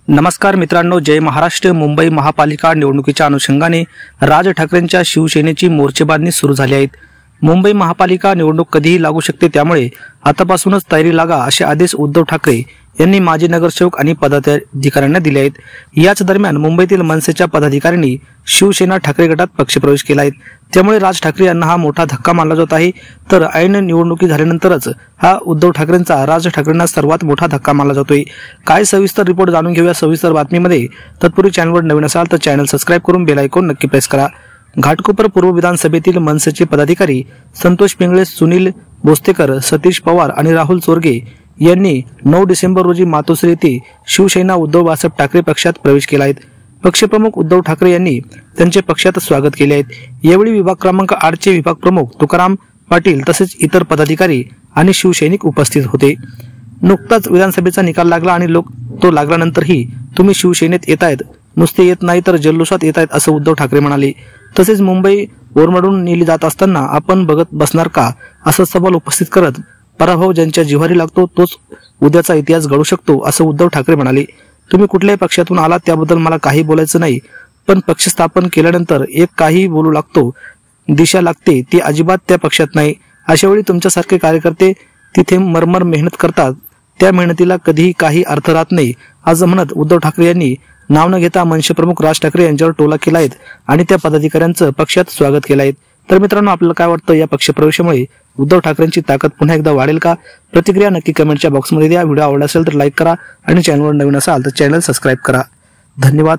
नमस्कार मित्रांनो, जय महाराष्ट्र। मुंबई महापालिका निवडणुकीच्या अनुषंगाने राज ठाकरेंच्या शिवसेनेची मोर्चेबांधणी सुरू झाली आहे। मुंबई महापालिका निवडणूक कधीही लागू शकते, त्यामुळे आतापासूनच तयारी लागा असे आदेश उद्धव ठाकरे यांनी माजी नगरसेवक आणि पदाधिकाऱ्यांना दिले आहेत। याच दरम्यान मुंबईतील मनसेच्या पदाधिकाऱ्यांनी शिवसेना ठाकरे गटात पक्षप्रवेश केला आहे। त्यामुळे राज ठाकरे यांना हा मोठा धक्का मानला जात आहे। तर ऐन निवडणुकी झाल्यानंतरच हा उद्धव ठाकरेंचा राज ठाकरेंना सर्वात मोठा धक्का मानला जातोय। काय सविस्तर रिपोर्ट जाणून घेऊया सविस्तर बातमीमध्ये। तत्पूर्वी चॅनलवर नवीन असाल तर चॅनल सबस्क्राइब करून बेल आयकॉन नक्की प्रेस करा। घाटकोपर पूर्व विधानसभेतील मनसेचे पदाधिकारी संतोष पिंगळे, सुनील बोस्तेकर, सतीश पवार आणि राहुल चोरगे यांनी 9 डिसेंबर रोजी मातोश्री येथे शिवसेना उद्धव बाळासाहेब ठाकरे पक्षात प्रवेश केला आहे। पक्षप्रमुख उद्धव ठाकरे यांनी त्यांचे पक्षात स्वागत केले आहे। यावेळी विभाग क्रमांक 8 चे विभाग प्रमुख तुकाराम पाटील तसेच इतर पदाधिकारी आणि शिवसैनिक उपस्थित होते। नुकताच विधानसभेचा निकाल लागला आणि लोक तो लागल्यानंतरही तुम्ही शिवसेनेत येतायत, नुसते येत नाही तर जल्लोषात येतायत असं उद्धव ठाकरे म्हणाले। तसेच मुंबई ओरमडून नेली जात असताना आपण बघत बसणार का असा सवाल उपस्थित करत पराभव ज्यांच्या जिव्हारी लागतो तोच उद्याचा इतिहास घडू शकतो असं उद्धव ठाकरे म्हणाले। तुम्ही कुठल्याही पक्षातून आलात त्याबद्दल मला काही बोलायचं नाही, पण पक्ष स्थापन केल्यानंतर एक काही बोलू लागतो, दिशा लागते, ती अजिबात त्या पक्षात नाही। अशा वेळी तुमच्यासारखे कार्यकर्ते तिथे मरमर मेहनत करतात, त्या मेहनतीला कधीही काही अर्थ राहत नाही असं म्हणत उद्धव ठाकरे यांनी नाव न घेता मनसे प्रमुख राज ठाकरे यांच्यावर टोला केला आहे आणि त्या पदाधिकाऱ्यांचं पक्षात स्वागत केलं आहे। तर मित्रांनो, आपल्याला काय वाटतं, या पक्षप्रवेशामुळे उद्धव ठाकरेंची ताकद पुन्हा एकदा वाढेल का? प्रतिक्रिया नक्की कमेंटच्या बॉक्समध्ये द्या। व्हिडिओ आवडला असेल तर लाईक करा आणि चॅनलवर नवीन असाल तर चॅनल सबस्क्राइब करा। धन्यवाद।